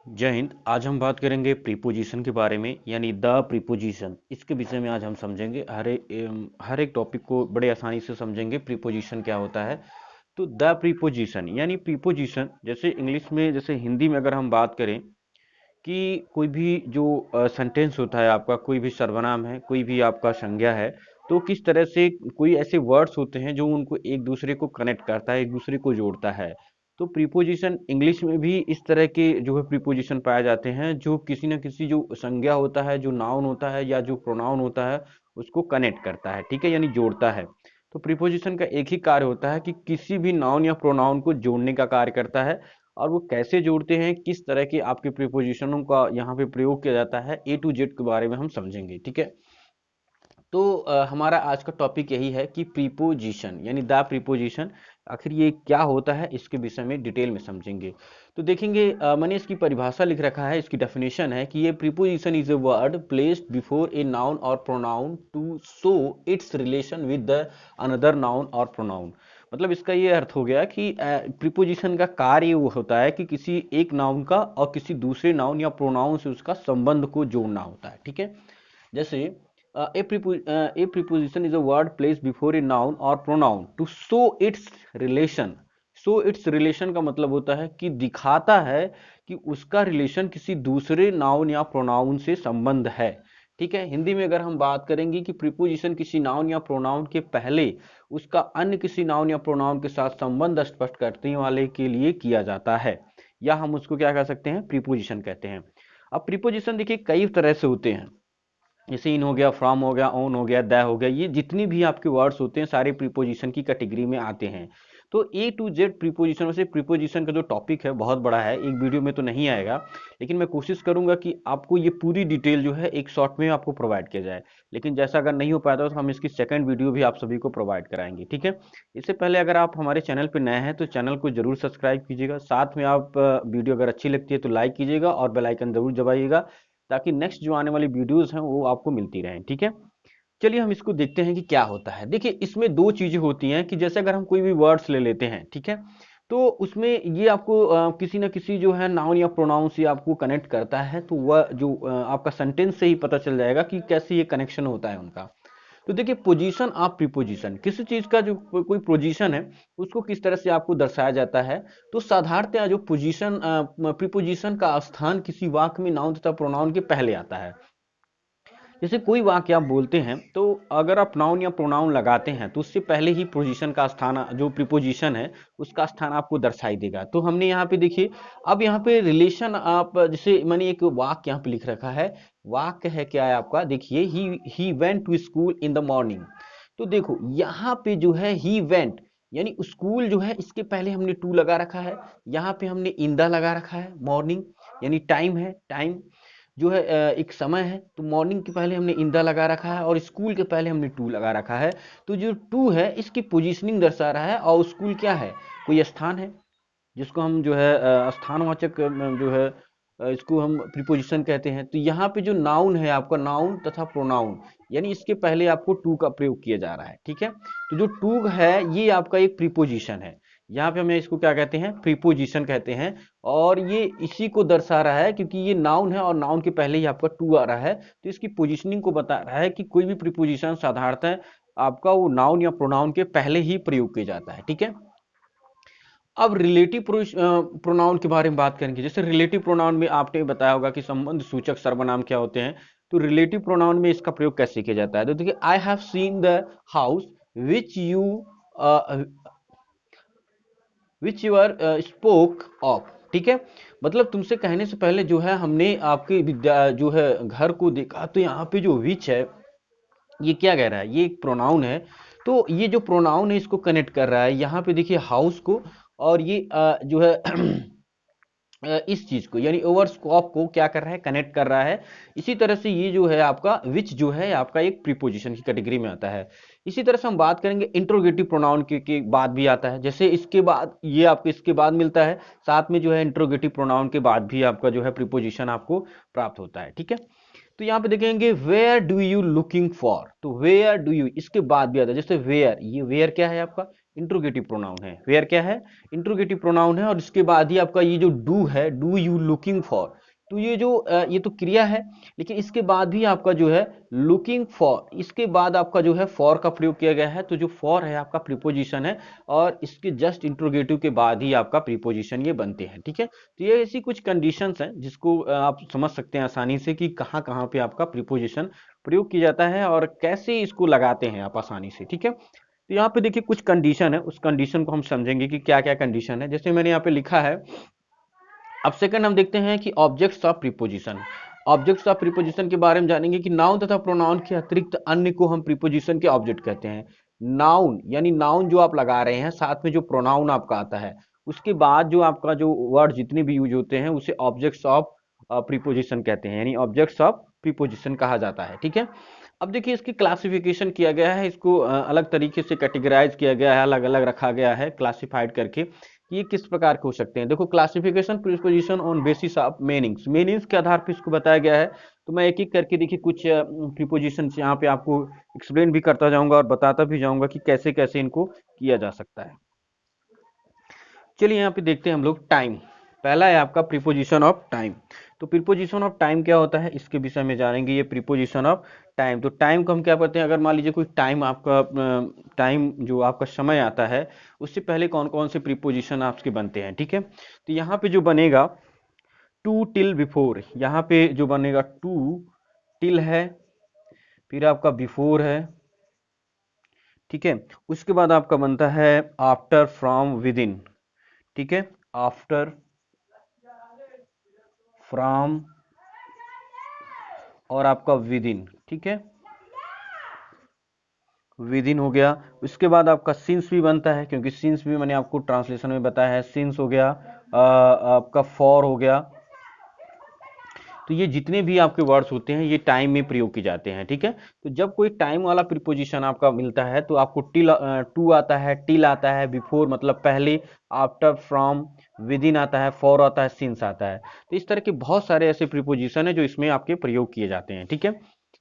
जय हिंद। आज हम बात करेंगे प्रीपोजिशन के बारे में, यानी द प्रीपोजिशन। इसके विषय में आज हम समझेंगे। हर एक टॉपिक को बड़े आसानी से समझेंगे। प्रीपोजिशन क्या होता है, तो द प्रीपोजिशन यानी प्रीपोजिशन, जैसे इंग्लिश में, जैसे हिंदी में अगर हम बात करें कि कोई भी जो सेंटेंस होता है आपका, कोई भी सर्वनाम है, कोई भी आपका संज्ञा है, तो किस तरह से कोई ऐसे वर्ड्स होते हैं जो उनको एक दूसरे को कनेक्ट करता है, एक दूसरे को जोड़ता है। तो प्रीपोजिशन इंग्लिश में भी इस तरह के जो है प्रीपोजिशन पाए जाते हैं, जो किसी न किसी जो संज्ञा होता है, जो नाउन होता है या जो प्रोनाउन होता है, उसको कनेक्ट करता है, ठीक है, यानी जोड़ता है। तो प्रीपोजिशन का एक ही कार्य होता है कि किसी भी नाउन या प्रोनाउन को जोड़ने का कार्य करता है। और वो कैसे जोड़ते हैं, किस तरह के आपके प्रीपोजिशनों का यहाँ पे प्रयोग किया जाता है, ए टू जेड के बारे में हम समझेंगे, ठीक है। तो हमारा आज का टॉपिक यही है कि प्रीपोजिशन यानी द प्रीपोजिशन आखिर ये क्या होता है, इसके विषय में डिटेल में समझेंगे। तो देखेंगे, मैंने इसकी परिभाषा लिख रखा है। इसकी डेफिनेशन है कि ये preposition is a word placed before a noun और pronoun to show its relation with the another noun और प्रोनाउन। मतलब इसका ये अर्थ हो गया कि प्रीपोजिशन का कार्य वो होता है कि किसी एक नाउन का और किसी दूसरे नाउन या प्रोनाउन से उसका संबंध को जोड़ना होता है, ठीक है। जैसे a preposition is a word placed before a noun or pronoun to show its relation। show its relation का मतलब होता है कि दिखाता है कि उसका रिलेशन किसी दूसरे नाउन या प्रोनाउन से संबंध है, ठीक है। हिंदी में अगर हम बात करेंगे कि प्रीपोजिशन किसी नाउन या प्रोनाउन के पहले उसका अन्य किसी नाउन या प्रोनाउन के साथ संबंध स्पष्ट करने वाले के लिए किया जाता है, या हम उसको क्या कह सकते हैं, प्रीपोजिशन कहते हैं। अब प्रीपोजिशन देखिए कई तरह से होते हैं। जैसे इन हो गया, फ्रॉम हो गया, ऑन हो गया, द हो गया, ये जितनी भी आपके वर्ड्स होते हैं सारे प्रीपोजिशन की कैटेगरी में आते हैं। तो ए टू जेड प्रीपोजिशन, वैसे प्रीपोजिशन का जो टॉपिक है बहुत बड़ा है, एक वीडियो में तो नहीं आएगा, लेकिन मैं कोशिश करूंगा कि आपको ये पूरी डिटेल जो है एक शॉर्ट में आपको प्रोवाइड किया जाए। लेकिन जैसा अगर नहीं हो पाता तो हम इसकी सेकंड वीडियो भी आप सभी को प्रोवाइड कराएंगे, ठीक है। इससे पहले अगर आप हमारे चैनल पर नए हैं तो चैनल को जरूर सब्सक्राइब कीजिएगा। साथ में आप वीडियो अगर अच्छी लगती है तो लाइक कीजिएगा और बेल आइकन जरूर दबाइएगा, ताकि नेक्स्ट जो आने वाली वीडियोस हैं वो आपको मिलती रहें, ठीक है। चलिए हम इसको देखते हैं कि क्या होता है। देखिए इसमें दो चीजें होती हैं कि जैसे अगर हम कोई भी वर्ड्स ले लेते हैं, ठीक है, तो उसमें ये आपको किसी ना किसी जो है नाउन या प्रोनाउन से आपको कनेक्ट करता है, तो वह जो आपका सेंटेंस से ही पता चल जाएगा कि कैसे ये कनेक्शन होता है उनका। तो देखिए पोजीशन ऑफ प्रीपोजिशन, किसी चीज का जो कोई पोजीशन है उसको किस तरह से आपको दर्शाया जाता है। तो साधारणतः जो पोजीशन प्रीपोजिशन का स्थान किसी वाक्य में नाउन तथा प्रोनाउन के पहले आता है। जैसे कोई वाक्य आप बोलते हैं तो अगर आप नाउन या प्रोनाउन लगाते हैं तो उससे पहले ही पोजीशन का स्थान, जो प्रीपोजिशन है उसका स्थान आपको दर्शाई देगा। तो हमने यहाँ पे देखिए, अब यहाँ पे रिलेशन, आप जैसे मैंने एक वाक्य यहाँ पे लिख रखा है। वाक्य है क्या है आपका, देखिए he went to school in the morning. तो देखो यहाँ पे जो है ही वेंट यानी स्कूल जो है, इसके पहले हमने टू लगा रखा है। यहाँ पे हमने इन द लगा रखा है। मॉर्निंग यानी टाइम है, टाइम जो है एक समय है, तो मॉर्निंग के पहले हमने इन द लगा रखा है और स्कूल के पहले हमने टू लगा रखा है। तो जो टू है इसकी पोजीशनिंग दर्शा रहा है, और स्कूल क्या है, कोई स्थान है जिसको हम जो है स्थानवाचक जो है इसको हम प्रीपोजिशन कहते हैं। तो यहाँ पे जो नाउन है आपका, नाउन तथा प्रोनाउन, यानी इसके पहले आपको टू का प्रयोग किया जा रहा है, ठीक है। तो जो टू है ये आपका एक प्रीपोजिशन है। यहाँ पे हमें इसको क्या कहते हैं, प्रीपोजिशन कहते हैं। और ये इसी को दर्शा रहा है क्योंकि ये नाउन है और नाउन के पहले ही आपका टू आ रहा है, तो इसकी पोजिशनिंग को बता रहा है कि कोई भी प्रीपोजिशन साधारणतः आपका वो नाउन या प्रोनाउन के पहले ही प्रयोग किया जाता है, ठीक है। अब रिलेटिव प्रोनाउन के बारे में बात करेंगे। जैसे रिलेटिव प्रोनाउन में आपने बताया होगा कि संबंध सूचक सर्वनाम क्या होते हैं। तो रिलेटिव प्रोनाउन में इसका प्रयोग कैसे किया जाता है, तो देखिए I have seen the house which you which your spoke of, ठीक है। मतलब तुमसे कहने से पहले जो है हमने आपके विद्या जो है घर को देखा। तो यहाँ पे जो विच है ये क्या कह रहा है, ये एक प्रोनाउन है। तो ये जो प्रोनाउन है इसको कनेक्ट कर रहा है यहाँ पे देखिए हाउस को, और ये जो है इस चीज को यानी ओवर स्कोप को क्या कर रहा है, कनेक्ट कर रहा है। इसी तरह से ये जो है आपका विच जो है आपका एक प्रीपोजिशन की कैटेगरी में आता है। इसी तरह से हम बात करेंगे इंट्रोगेटिव प्रोनाउन के बाद भी आता है। जैसे इसके बाद ये आपको इसके बाद मिलता है, साथ में जो है इंट्रोगेटिव प्रोनाउन के बाद भी आपका जो है प्रीपोजिशन आपको प्राप्त होता है, ठीक है। तो यहाँ पे देखेंगे where do you looking for, तो वेयर डू यू इसके बाद भी आता है। जैसे वेयर, ये वेयर क्या है आपका इंट्रोगेटिव प्रोनाउन है। वेयर क्या है? इंट्रोगेटिव प्रोनाउन है। और इसके बाद ही आपका ये जो डू है, डू यू लुकिंग फॉर, तो ये जो ये तो क्रिया है, लेकिन इसके बाद भी आपका जो है लुकिंग फॉर, इसके बाद आपका जो है फॉर का प्रयोग किया गया है। तो जो फॉर है आपका प्रीपोजिशन है, और इसके जस्ट इंट्रोगेटिव के बाद ही आपका प्रीपोजिशन ये बनते हैं। ठीक है, तो ये ऐसी कुछ कंडीशंस हैं जिसको आप समझ सकते हैं आसानी से कि कहाँ कहाँ पे आपका प्रीपोजिशन प्रयोग किया जाता है और कैसे इसको लगाते हैं आप आसानी से। ठीक है, तो यहाँ पे देखिए कुछ कंडीशन है, उस कंडीशन को हम समझेंगे कि क्या क्या कंडीशन है। जैसे मैंने यहाँ पे लिखा है, अब सेकंड हम देखते हैं कि objects of preposition. Objects of preposition के बारे में जानेंगे कि नाउन तथा प्रोनाउन के अतिरिक्त अन्य को हम प्रीपोजिशन के ऑब्जेक्ट कहते हैं। नाउन यानी नाउन जो आप लगा रहे हैं, साथ में जो प्रोनाउन आपका आता है, उसके बाद जो आपका जो वर्ड जितने भी यूज होते हैं उसे ऑब्जेक्ट्स ऑफ प्रीपोजिशन कहते हैं, यानी ऑब्जेक्ट्स ऑफ प्रीपोजिशन कहा जाता है। ठीक है, अब देखिए इसकी क्लासिफिकेशन किया गया है, इसको अलग तरीके से कैटेगराइज किया गया है, अलग अलग रखा गया है क्लासिफाइड करके कि ये किस प्रकार के हो सकते हैं। देखो, classification preposition on basis of meanings, meanings के आधार पर इसको बताया गया है। तो मैं एक एक करके देखिए कुछ प्रीपोजिशन यहाँ पे आपको एक्सप्लेन भी करता जाऊंगा और बताता भी जाऊंगा कि कैसे कैसे इनको किया जा सकता है। चलिए यहाँ पे देखते हैं हम लोग टाइम। पहला है आपका प्रीपोजिशन ऑफ टाइम। तो प्रीपोजिशन ऑफ टाइम क्या होता है इसके विषय में जानेंगे। ये प्रीपोजिशन ऑफ टाइम, तो टाइम को हम क्या करते हैं, अगर मान लीजिए कोई टाइम आपका टाइम जो आपका समय आता है, उससे पहले कौन कौन से प्रीपोजिशन आपके बनते हैं। ठीक है, तो यहाँ पे जो बनेगा टू टिल बिफोर, यहाँ पे जो बनेगा टू टिल है, फिर आपका बिफोर है। ठीक है, उसके बाद आपका बनता है आफ्टर, फ्रॉम, विद इन। ठीक है, आफ्टर, फ्रॉम और आपका विद इन। ठीक है, विद इन हो गया। उसके बाद आपका सिंस भी बनता है, क्योंकि सिंस भी मैंने आपको ट्रांसलेशन में बताया है, सिंस हो गया। आपका फॉर हो गया। तो ये जितने भी आपके वर्ड्स होते हैं ये टाइम में प्रयोग किए जाते हैं। ठीक है, तो जब कोई टाइम वाला प्रीपोजिशन आपका मिलता है तो आपको टिल, टू आता है, टिल आता है, बिफोर मतलब पहले, आफ्टर, फ्रॉम, विद इन आता है, फॉर आता है, सिंस आता है। तो इस तरह के बहुत सारे ऐसे प्रीपोजिशन है जो इसमें आपके प्रयोग किए जाते हैं। ठीक है,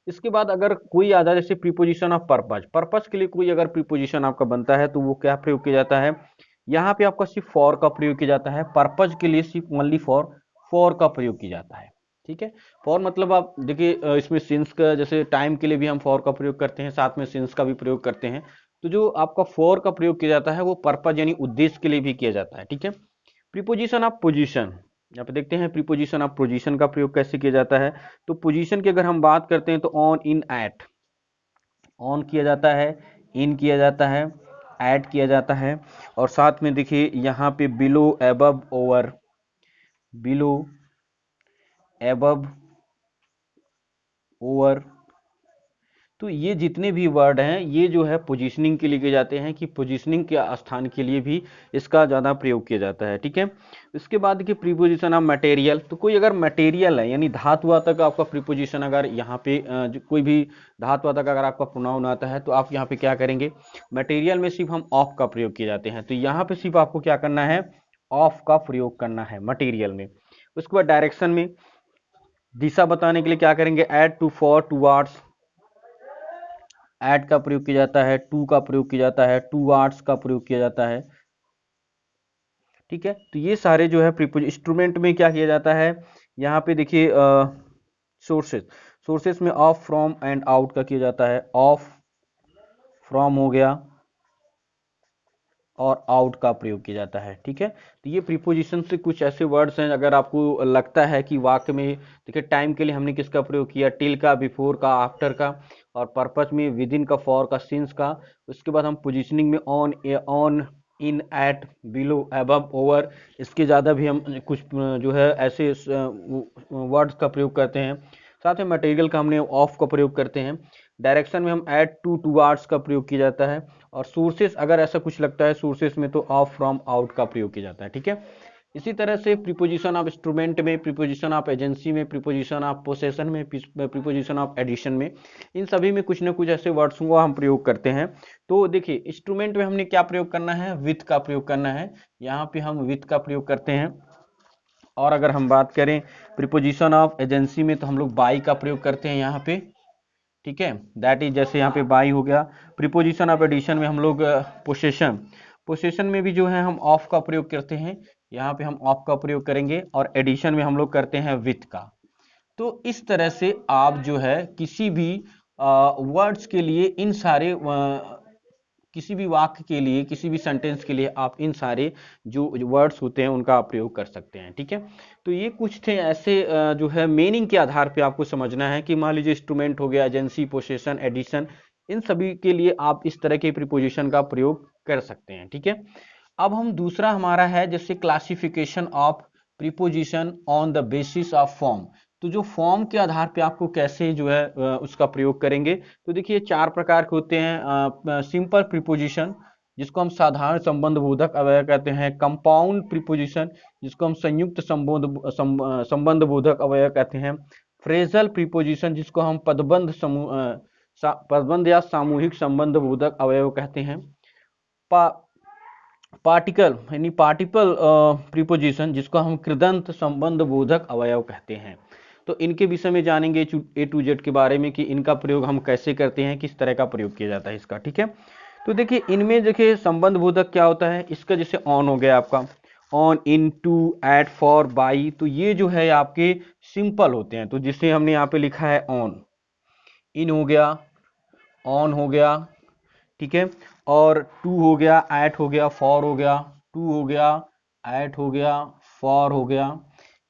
इसके बाद अगर कोई आता है जैसे प्रीपोजिशन ऑफ पर्पज, पर्पज के लिए कोई अगर प्रीपोजिशन आपका बनता है तो वो क्या प्रयोग किया जाता है, यहाँ पे आपका सिर्फ फॉर का प्रयोग किया जाता है। पर्पज के लिए सिर्फ ओनली फॉर का प्रयोग किया जाता है। ठीक है, फॉर मतलब आप देखिए इसमें सिंस का, जैसे टाइम के लिए भी हम फॉर का प्रयोग करते हैं, साथ में सिंस का भी प्रयोग करते हैं। तो जो आपका फॉर का प्रयोग किया जाता है वो पर्पज यानी उद्देश्य के लिए भी किया जाता है। ठीक है, प्रीपोजिशन ऑफ पोजीशन, यहाँ पे देखते हैं प्रीपोजिशन ऑफ पोजीशन का प्रयोग कैसे किया जाता है। तो पोजीशन की अगर हम बात करते हैं तो ऑन, इन, एट, ऑन किया जाता है, इन किया जाता है, एट किया जाता है, और साथ में देखिए यहाँ पे below, above, over, below, above, over. तो ये जितने भी वर्ड हैं ये जो है पोजीशनिंग के लिए किए जाते हैं, कि पोजीशनिंग के स्थान के लिए भी इसका ज़्यादा प्रयोग किया जाता है। ठीक है, इसके बाद देखिए प्रीपोजिशन ऑफ मटेरियल। तो कोई अगर मटेरियल है यानी धातु तक आपका प्रीपोजिशन, अगर यहाँ पे कोई भी धातु तक अगर आपका प्रोनाउन आता है तो आप यहाँ पे क्या करेंगे, मटेरियल में सिर्फ हम ऑफ का प्रयोग किए जाते हैं। तो यहाँ पे सिर्फ आपको क्या करना है, ऑफ का प्रयोग करना है मटेरियल में। उसके बाद डायरेक्शन में दिशा बताने के लिए क्या करेंगे, at, to, for, towards, at का प्रयोग किया जाता है, टू का प्रयोग किया जाता है, टूवर्ड्स का प्रयोग किया जाता है। ठीक है, तो ये सारे जो है प्रीपोजिशन। इंस्ट्रूमेंट में क्या किया जाता है, यहाँ पे देखिए सोर्सेस, सोर्सेस में ऑफ, फ्रॉम एंड आउट का किया जाता है। ऑफ, फ्रॉम हो गया और आउट का प्रयोग किया जाता है। ठीक है, तो ये प्रीपोजिशन से कुछ ऐसे वर्ड्स हैं, अगर आपको लगता है कि वाक्य में, देखिए टाइम के लिए हमने किसका प्रयोग किया, टिल का, बिफोर का, आफ्टर का, और पर्पस में विद इन का, फॉर का, सिंस का। उसके बाद हम पोजिशनिंग में on, on, in, at, below, above, over, इसके ज़्यादा भी हम कुछ जो है ऐसे वर्ड्स का प्रयोग करते हैं। साथ में मटेरियल का हमने ऑफ का प्रयोग करते हैं। डायरेक्शन में हम एट, टू, टूवर्ड्स का प्रयोग किया जाता है। और सोर्सेस अगर ऐसा कुछ लगता है सोर्सेस में तो ऑफ, फ्रॉम, आउट का प्रयोग किया जाता है। ठीक है, इसी तरह से प्रीपोजिशन ऑफ इंस्ट्रूमेंट में, प्रीपोजिशन ऑफ एजेंसी में, प्रीपोजिशन ऑफ पोसेशन में, प्रीपोजिशन ऑफ एडिशन में, इन सभी में कुछ ना कुछ ऐसे वर्ड्स को हम प्रयोग करते हैं। तो देखिए इंस्ट्रूमेंट में हमने क्या प्रयोग करना है, विथ का प्रयोग करना है, यहाँ पे हम विथ का प्रयोग करते हैं। और अगर हम बात करें प्रीपोजिशन ऑफ एजेंसी में तो हम लोग बाई का प्रयोग करते हैं यहाँ पे। ठीक है, दैट इज, जैसे यहाँ पे बाई हो गया। प्रीपोजिशन ऑफ एडिशन में हम लोग पोसेशन, पोसेशन में भी जो है हम ऑफ का प्रयोग करते हैं, यहाँ पे हम ऑफ का प्रयोग करेंगे, और एडिशन में हम लोग करते हैं विथ का। तो इस तरह से आप जो है किसी भी वर्ड्स के लिए इन सारे किसी भी वाक्य के लिए, किसी भी सेंटेंस के लिए आप इन सारे जो वर्ड्स होते हैं उनका आप प्रयोग कर सकते हैं। ठीक है, तो ये कुछ थे ऐसे जो है मीनिंग के आधार पे आपको समझना है कि मान लीजिए इंस्ट्रूमेंट हो गया, एजेंसी, पोसेशन, एडिशन, इन सभी के लिए आप इस तरह के प्रीपोजिशन का प्रयोग कर सकते हैं। ठीक है, अब हम दूसरा हमारा है जैसे classification of preposition on the basis of form. तो जो फॉर्म के आधार पे आपको कैसे जो है उसका प्रयोग करेंगे, तो देखिए चार प्रकार के होते हैं। सिंपल प्रीपोजिशन, जिसको हम साधारण संबंध बोधक अवयव कहते हैं। कंपाउंड प्रीपोजिशन, जिसको हम संयुक्त संबंध बोधक अवयव कहते हैं। फ्रेजल प्रीपोजिशन, जिसको हम पदबंध या सामूहिक संबंध बोधक अवयव कहते हैं। पार्टिकल यानी पार्टिकल प्रीपोजिशन, जिसको हम कृदंत संबंध बोधक अवयव कहते हैं। तो इनके विषय में जानेंगे ए टू जेड के बारे में कि इनका प्रयोग हम कैसे करते हैं, किस तरह का प्रयोग किया जाता है इसका। ठीक है, तो देखिए इनमें देखिए संबंध बोधक क्या होता है, इसका जैसे ऑन हो गया आपका, on, in, to, at, for, by, तो ये जो है आपके सिंपल होते हैं। तो जिसे हमने यहाँ पे लिखा है ऑन, इन हो गया, ऑन हो गया, ठीक है, और टू हो गया, एट हो गया, फॉर हो गया, टू हो गया, एट हो गया, फॉर हो गया।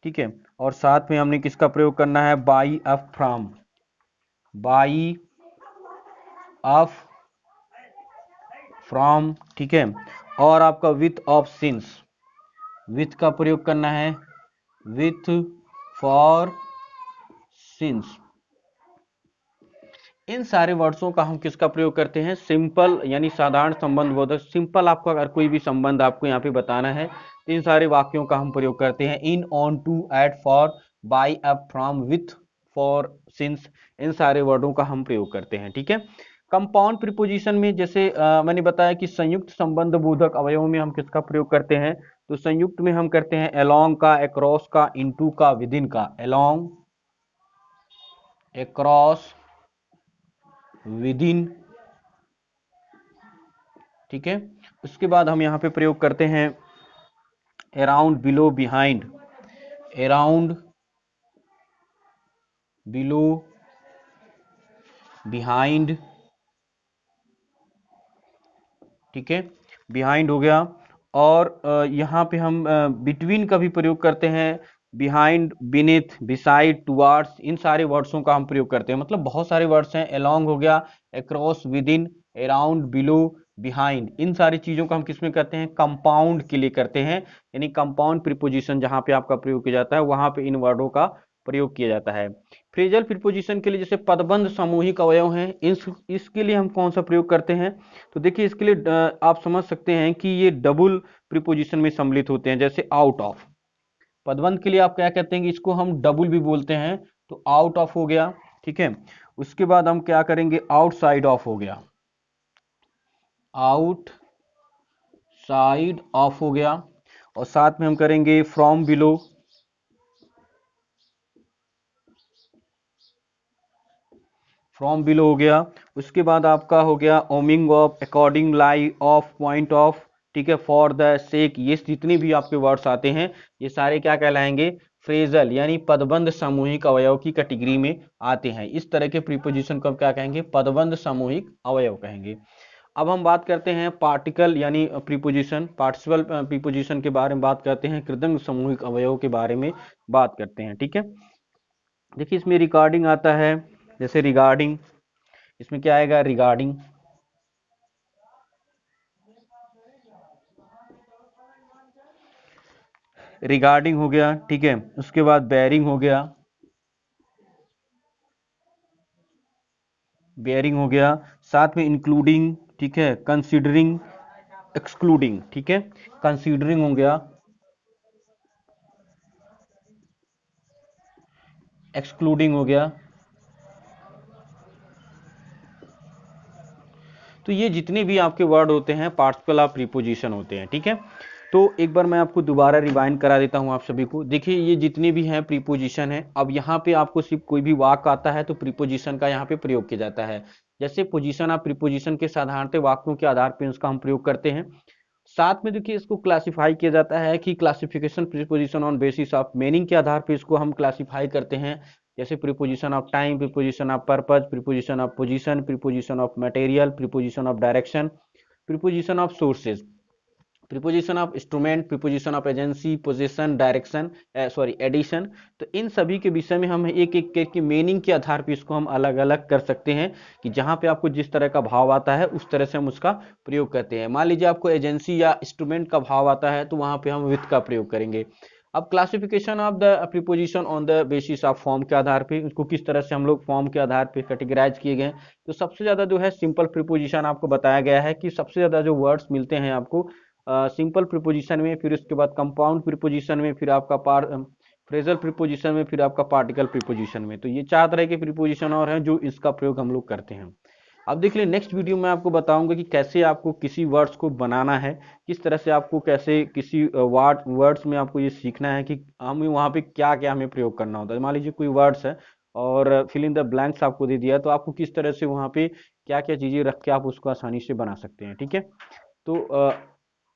ठीक है, और साथ में हमने किसका प्रयोग करना है, by, of, from, by, of, from. ठीक है, और आपका विथ, ऑफ, सिंस, विथ का प्रयोग करना है, विथ, फॉर, सिंस। इन सारे वर्ड्सों का हम किसका प्रयोग करते हैं, सिंपल यानी साधारण संबंध बोधक। सिंपल आपको अगर कोई भी संबंध आपको यहाँ पे बताना है तो इन सारे वाक्यों का हम प्रयोग करते हैं। In, on, to, at, for, by, up, from, with, for, since, इन सारे वर्डों का हम प्रयोग करते हैं। ठीक है, कंपाउंड प्रीपोजिशन में जैसे मैंने बताया कि संयुक्त संबंध बोधक अवयवों में हम किसका प्रयोग करते हैं, तो संयुक्त में हम करते हैं अलोंग का, अक्रॉस का, इनटू का, विदिन का। Along, across, within. ठीक है, उसके बाद हम यहाँ पे प्रयोग करते हैं around, below, behind, around, below, behind. ठीक है, बिहाइंड हो गया, और यहाँ पे हम बिटवीन का भी प्रयोग करते हैं, बिहाइंड, बिनीथ, बिसाइड, टुवार्ड्स, इन सारे वर्ड्सों का हम प्रयोग करते हैं। मतलब बहुत सारे वर्ड्स हैं, अलोंग हो गया, across, within, around, below, behind, इन सारी चीजों का हम किसमें करते हैं, कंपाउंड के लिए करते हैं। यानी कंपाउंड प्रीपोजिशन जहां पे आपका प्रयोग किया जाता है वहां पे इन वर्डों का प्रयोग किया जाता है। फ्रेजल प्रीपोजिशन के लिए जैसे पदबंध सामूहिक अवयव हैं, इसके लिए हम कौन सा प्रयोग करते हैं, तो देखिए इसके लिए आप समझ सकते हैं कि ये डबल प्रीपोजिशन में सम्मिलित होते हैं। जैसे आउट ऑफ, पदबंध के लिए आप क्या कहते हैं कि इसको हम डबल भी बोलते हैं, तो आउट ऑफ हो गया। ठीक है, उसके बाद हम क्या करेंगे, आउटसाइड ऑफ हो गया, आउट साइड ऑफ हो गया, और साथ में हम करेंगे फ्रॉम बिलो, फ्रॉम बिलो हो गया। उसके बाद आपका हो गया ओमिंग of, according, lieu of, point of. ठीक है, फॉर द सेक, ये जितने भी आपके वर्ड्स आते हैं ये सारे क्या कहलाएंगे, फ्रेजल यानी पदबंध सामूहिक अवयव की कैटेगरी में आते हैं। इस तरह के प्रीपोजिशन को क्या कहेंगे, पदबंध सामूहिक अवयव कहेंगे। अब हम बात करते हैं पार्टिकल यानी प्रीपोजिशन, पार्टिसिपल प्रीपोजिशन के बारे में बात करते हैं, कृदंत सामूहिक अवयव के बारे में बात करते हैं। ठीक है, देखिए इसमें रिगार्डिंग आता है, जैसे रिगार्डिंग, इसमें क्या आएगा, रिगार्डिंग, रिगार्डिंग हो गया। ठीक है, उसके बाद बेयरिंग हो गया, बेयरिंग हो गया, साथ में इंक्लूडिंग, ठीक है, कंसीडरिंग, एक्सक्लूडिंग। ठीक है, कंसीडरिंग हो गया, एक्सक्लूडिंग हो गया। तो ये जितने भी आपके वर्ड होते हैं पार्टिकल ऑफ प्रीपोजिशन होते हैं। ठीक है, तो एक बार मैं आपको दोबारा रिवाइंड करा देता हूं आप सभी को। देखिए ये जितने भी हैं प्रीपोजिशन है, अब यहाँ पे आपको सिर्फ कोई भी वाक्य आता है तो प्रीपोजिशन का यहाँ पे प्रयोग किया जाता है। जैसे पोजीशन ऑफ प्रीपोजिशन के साधारणतः वाक्यों के आधार पर उसका हम प्रयोग करते हैं। साथ में देखिए इसको क्लासिफाई किया जाता है कि classification preposition on basis of meaning के आधार पर इसको हम क्लासिफाई करते हैं। जैसे preposition of time, preposition of purpose, preposition of position, preposition of material, preposition of direction, preposition of sources, preposition of instrument, preposition of agency, position, direction, sorry addition. तो इन सभी के विषय में हम एक एक के मीनिंग के आधार पर इसको हम अलग अलग कर सकते हैं कि जहां पे आपको जिस तरह का भाव आता है उस तरह से हम उसका प्रयोग करते हैं। मान लीजिए आपको एजेंसी या इंस्ट्रूमेंट का भाव आता है तो वहां पे हम विथ का प्रयोग करेंगे। अब classification of the preposition on the basis of form के आधार पे, उसको किस तरह से हम लोग फॉर्म के आधार पे कैटेगराइज किए गए। तो सबसे ज्यादा जो है सिंपल प्रीपोजिशन आपको बताया गया है कि सबसे ज्यादा जो वर्ड्स मिलते हैं आपको सिंपल प्रीपोजिशन में, फिर उसके बाद कंपाउंड प्रीपोजिशन में, फिर आपका फ्रेजल प्रीपोजिशन में, फिर आपका पार्टिकल प्रीपोजिशन में। तो ये चार तरह के प्रीपोजिशन और हैं जो इसका प्रयोग हम लोग करते हैं। अब देख लीजिए नेक्स्ट वीडियो में आपको बताऊंगा कि कैसे आपको किसी वर्ड्स को बनाना है, किस तरह से आपको कैसे किसी वर्ड्स में आपको ये सीखना है कि हमें वहाँ पे क्या क्या हमें प्रयोग करना होता है। मान लीजिए कोई वर्ड्स है और फिल इन द ब्लैंक्स आपको दे दिया, तो आपको किस तरह से वहाँ पे क्या क्या चीजें रख के आप उसको आसानी से बना सकते हैं। ठीक है, तो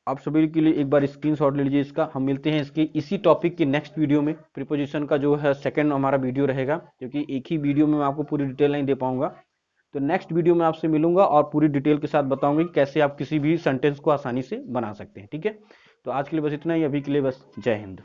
आप सभी के लिए एक बार स्क्रीनशॉट ले लीजिए इसका। हम मिलते हैं इसके इसी टॉपिक के नेक्स्ट वीडियो में। प्रीपोजिशन का जो है सेकंड हमारा वीडियो रहेगा, क्योंकि एक ही वीडियो में मैं आपको पूरी डिटेल नहीं दे पाऊंगा। तो नेक्स्ट वीडियो में आपसे मिलूंगा और पूरी डिटेल के साथ बताऊंगा कि कैसे आप किसी भी सेंटेंस को आसानी से बना सकते हैं। ठीक है, तो आज के लिए बस इतना ही, अभी के लिए बस जय हिंद।